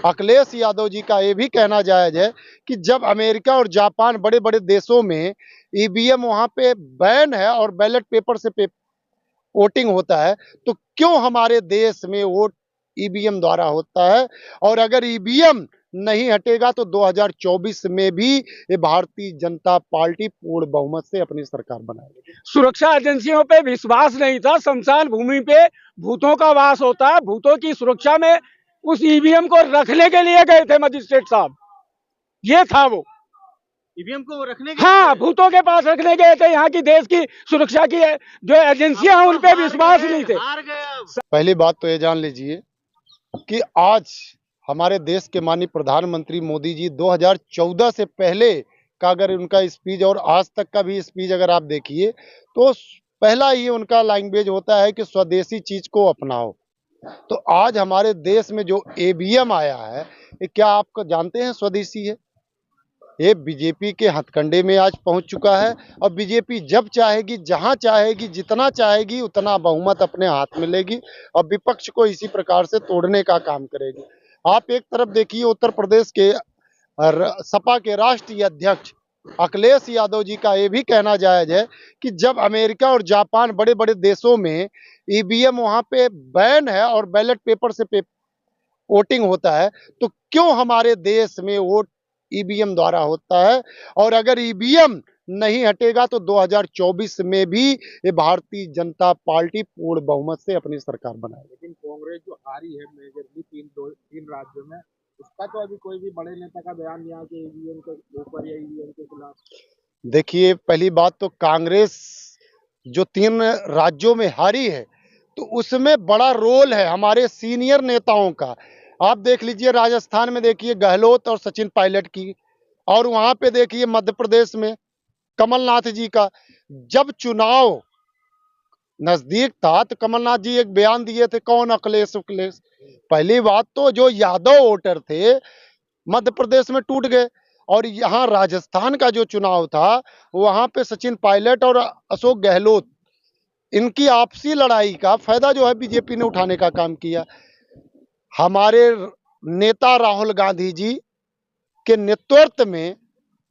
अखिलेश यादव जी का ये भी कहना जायज है कि जब अमेरिका और जापान बड़े बड़े देशों में ईवीएम वहां पे बैन है और बैलेट पेपर से वोटिंग होता है, तो क्यों हमारे देश में वोट ईवीएम द्वारा होता है? और अगर ईवीएम नहीं हटेगा तो 2024 में भी ये भारतीय जनता पार्टी पूर्ण बहुमत से अपनी सरकार बनाएगी। सुरक्षा एजेंसियों पे विश्वास नहीं था। शमशान भूमि पे भूतों का वास होता है। भूतों की सुरक्षा में उस ईवीएम को रखने के लिए गए थे मजिस्ट्रेट साहब। ये था वो ईवीएम को रखने के हाँ, भूतों के पास रखने गए थे। यहाँ की देश की सुरक्षा की जो एजेंसियां हैं उन पे विश्वास नहीं थे। पहली बात तो ये जान लीजिए कि आज हमारे देश के माननीय प्रधानमंत्री मोदी जी 2014 से पहले का अगर उनका स्पीच और आज तक का भी स्पीच अगर आप देखिए तो पहला ही उनका लैंग्वेज होता है कि स्वदेशी चीज को अपनाओ। तो आज हमारे देश में जो ईवीएम आया है, ये क्या आप जानते हैं स्वदेशी है? ये बीजेपी के हथकंडे में आज पहुंच चुका है और बीजेपी जब चाहेगी, जहां चाहेगी, जितना चाहेगी उतना बहुमत अपने हाथ में लेगी और विपक्ष को इसी प्रकार से तोड़ने का काम करेगी। आप एक तरफ देखिए उत्तर प्रदेश के सपा के राष्ट्रीय अध्यक्ष अखिलेश यादव जी का ये भी कहना जायज है कि जब अमेरिका और जापान बड़े बड़े देशों में ईवीएम वहां पे बैन है और बैलेट पेपर से वोटिंग होता है, तो क्यों हमारे देश में वोट ईवीएम द्वारा होता है? और अगर ईवीएम नहीं हटेगा तो 2024 में भी ये भारतीय जनता पार्टी पूर्ण बहुमत से अपनी सरकार बनाएगी। लेकिन कांग्रेस जो हारी है मेजरली तीन राज्यों में, उसका तो अभी कोई भी बड़े नेता का बयान नहीं आया कि ईवीएम के ऊपर या ईवीएम के खिलाफ। देखिए, पहली बात तो कांग्रेस जो 3 राज्यों में हारी है तो उसमें बड़ा रोल है हमारे सीनियर नेताओं का। आप देख लीजिए राजस्थान में देखिए गहलोत और सचिन पायलट की, और वहां पे देखिए मध्य प्रदेश में कमलनाथ जी का। जब चुनाव नजदीक था तो कमलनाथ जी एक बयान दिए थे, कौन अखिलेश उखिलेश। पहली बात तो जो यादव वोटर थे मध्य प्रदेश में टूट गए, और यहाँ राजस्थान का जो चुनाव था वहां पे सचिन पायलट और अशोक गहलोत, इनकी आपसी लड़ाई का फायदा जो है बीजेपी ने उठाने का काम किया। हमारे नेता राहुल गांधी जी के नेतृत्व में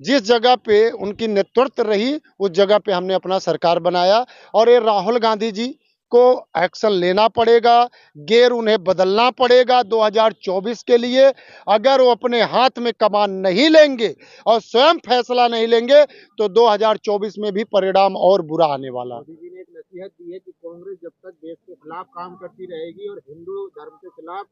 जिस जगह पे उनकी नेतृत्व रही उस जगह पे हमने अपना सरकार बनाया, और ये राहुल गांधी जी को एक्शन लेना पड़ेगा, गेर उन्हें बदलना पड़ेगा 2024 के लिए। अगर वो अपने हाथ में कमान नहीं लेंगे और स्वयं फैसला नहीं लेंगे तो 2024 में भी परिणाम और बुरा आने वाला। मोदी जी ने एक नसीहत दी है कि कांग्रेस जब तक देश के खिलाफ काम करती रहेगी और हिंदू धर्म के खिलाफ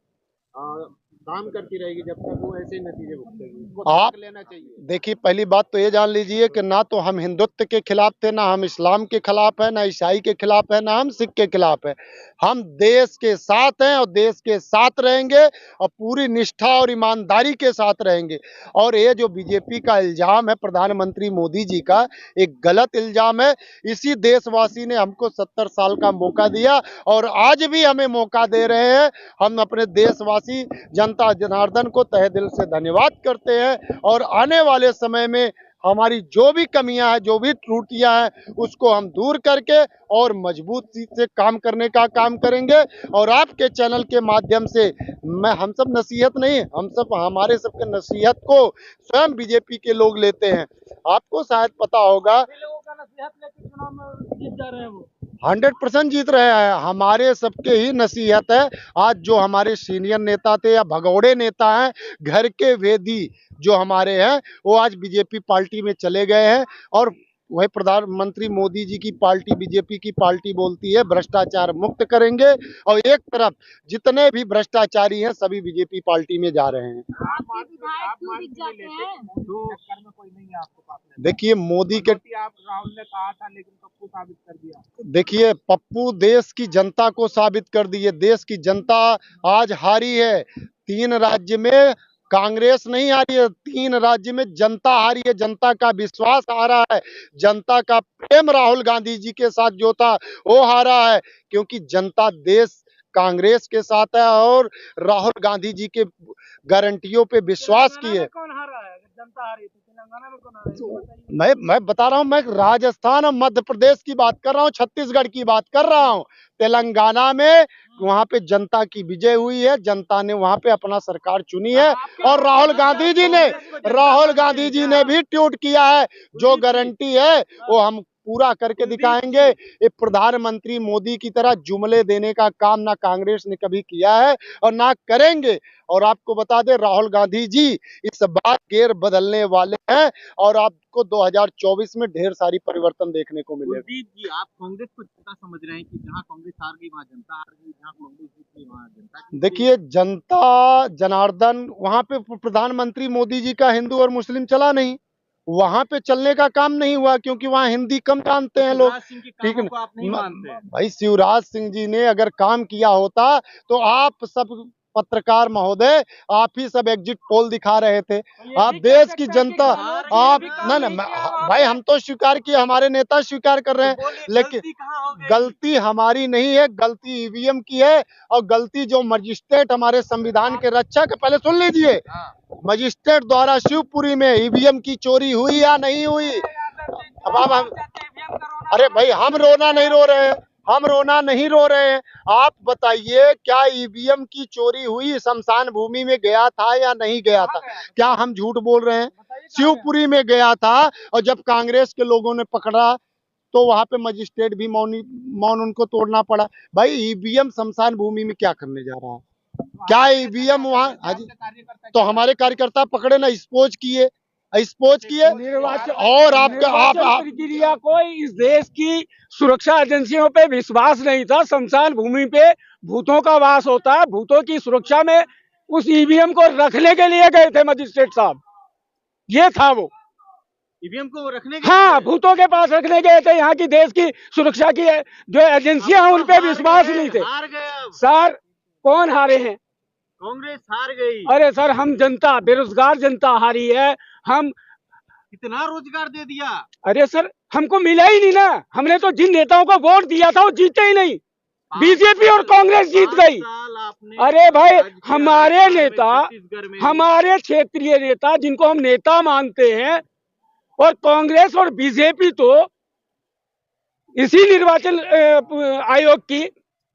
काम करती रहेगी, जब तक वो ऐसे नतीजे भुगतेगी। आप लेना चाहिए। देखिए, पहली बात तो ये जान लीजिए कि ना तो हम हिंदुत्व के खिलाफ थे, ना हम इस्लाम के खिलाफ है, ना ईसाई के खिलाफ है, ना हम सिख के खिलाफ है। हम देश के साथ हैं और देश के साथ रहेंगे और पूरी निष्ठा और ईमानदारी के साथ रहेंगे। और ये जो बीजेपी का इल्जाम है प्रधानमंत्री मोदी जी का, एक गलत इल्जाम है। इसी देशवासी ने हमको 70 साल का मौका दिया और आज भी हमें मौका दे रहे हैं। हम अपने देशवासी जनता जनार्दन को तहे दिल से धन्यवाद करते हैं और आने वाले समय में हमारी जो भी कमियां हैं, जो भी त्रुटियां हैं, उसको हम दूर करके और मजबूती से काम करने का काम करेंगे। और आपके चैनल के माध्यम से हम सब नसीहत नहीं, हमारे सबके नसीहत को स्वयं बीजेपी के लोग लेते हैं। आपको शायद पता होगा, लोगों का नसीहत लेकर चुनाव में जीत जा रहे हैं वो 100% जीत रहे हैं। हमारे सबके ही नसीहत है। आज जो हमारे सीनियर नेता थे या भगौड़े नेता हैं, घर के वेदी जो हमारे हैं, वो आज बीजेपी पार्टी में चले गए हैं। और वही प्रधानमंत्री मोदी जी की पार्टी, बीजेपी की पार्टी बोलती है भ्रष्टाचार मुक्त करेंगे, और एक तरफ जितने भी भ्रष्टाचारी हैं सभी बीजेपी पार्टी में जा रहे हैं। देखिए मोदी के, आप राहुल ने कहा था लेकिन पप्पू साबित कर दिया। देखिए पप्पू देश की जनता को साबित कर दिए। देश की जनता आज हारी है। 3 राज्य में कांग्रेस नहीं हारी है, 3 राज्य में जनता हारी है। जनता का विश्वास हारा है, जनता का प्रेम राहुल गांधी जी के साथ जो था वो हारा है, क्योंकि जनता देश कांग्रेस के साथ है और राहुल गांधी जी के गारंटियों पे विश्वास की है। कौन हारा है? जनता हारी थी। मैं बता रहा हूँ, मैं राजस्थान और मध्य प्रदेश की बात कर रहा हूँ, छत्तीसगढ़ की बात कर रहा हूँ। तेलंगाना में वहां पे जनता की विजय हुई है, जनता ने वहां पे अपना सरकार चुनी है और राहुल गांधी जी ने भी ट्वीट किया है, जो गारंटी है वो हम पूरा करके दिखाएंगे। ये प्रधानमंत्री मोदी की तरह जुमले देने का काम ना कांग्रेस ने कभी किया है और ना करेंगे। और आपको बता दें, राहुल गांधी जी इस बार गेर बदलने वाले हैं और आपको 2024 में ढेर सारी परिवर्तन देखने को मिलेगा। कुलदीप जी, आप कांग्रेस को कितना समझ रहे हैं कि जहां कांग्रेस हार गई वहां जनता हार गई, जहां कांग्रेस जीत गई वहां जनता जीत गई? देखिए, जनता जनार्दन वहां पे प्रधानमंत्री मोदी जी का हिंदू और मुस्लिम चला नहीं, वहां पे चलने का काम नहीं हुआ क्योंकि वहां हिंदी कम जानते हैं लोग। शिवराज सिंह के ठीक कामों है को आप नहीं मानते? भाई, शिवराज सिंह जी ने अगर काम किया होता तो आप सब पत्रकार महोदय, आप ही सब एग्जिट पोल दिखा रहे थे। आप देश की जनता, आप ना भाई, हम तो स्वीकार किए, हमारे नेता स्वीकार कर रहे हैं, लेकिन गलती हमारी नहीं है, गलती ईवीएम की है। और गलती जो मजिस्ट्रेट हमारे संविधान के रक्षक, पहले सुन लीजिए, मजिस्ट्रेट द्वारा शिवपुरी में ईवीएम की चोरी हुई या नहीं हुई। अब हम अरे भाई, हम रोना नहीं रो रहे हैं, हम रोना नहीं रो रहे हैं। आप बताइए, क्या ईवीएम की चोरी हुई, शमशान भूमि में गया था या नहीं गया था? क्या हम झूठ बोल रहे हैं? शिवपुरी में गया था और जब कांग्रेस के लोगों ने पकड़ा तो वहां पे मजिस्ट्रेट भी मौन उनको तोड़ना पड़ा। भाई, ईवीएम शमशान भूमि में क्या करने जा रहा है? क्या ईवीएम वहां? तो हमारे कार्यकर्ता पकड़े ना, स्पोज किए और आप प्रक्रिया को इस देश की सुरक्षा एजेंसियों पे विश्वास नहीं था। शमशान भूमि पे भूतों का वास होता है, भूतों की सुरक्षा में उस ईवीएम को रखने के लिए गए थे मजिस्ट्रेट साहब, ये था वो। ईवीएम को रखने के हाँ, भूतों के पास रखने गए थे। यहाँ की देश की सुरक्षा की जो एजेंसियां हैं उन पे विश्वास नहीं थे। हार गए अब। सर, कौन हारे हैं? कांग्रेस हार गई। अरे सर, हम जनता, बेरोजगार जनता हारी है। हम कितना रोजगार दे दिया? अरे सर, हमको मिला ही नहीं ना। हमने तो जिन नेताओं को वोट दिया था वो जीते ही नहीं, बीजेपी और कांग्रेस जीत गई। अरे भाई, हमारे नेता, हमारे क्षेत्रीय नेता जिनको हम नेता मानते हैं, और कांग्रेस और बीजेपी तो इसी निर्वाचन आयोग की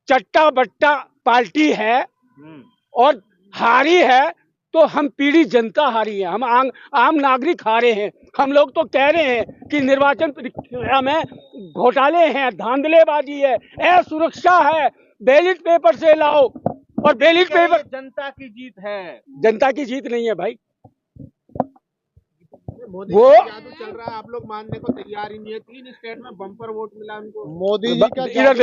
चट्टा बट्टा पार्टी है और हारी है। तो हम पीड़ित जनता हारी है, हम आम नागरिक हारे हैं। हम लोग तो कह रहे हैं कि निर्वाचन प्रक्रिया में घोटाले हैं, धांधलेबाजी है, असुरक्षा है, बैलेट पेपर से लाओ। और बैलेट पेपर जनता की जीत है, जनता की जीत नहीं है भाई। मोदी वो जादू चल रहा है, आप लोग मानने को तैयार ही नहीं है। 3 स्टेट में बम्पर वोट मिला उनको। मोदी जी का इधर देखिए।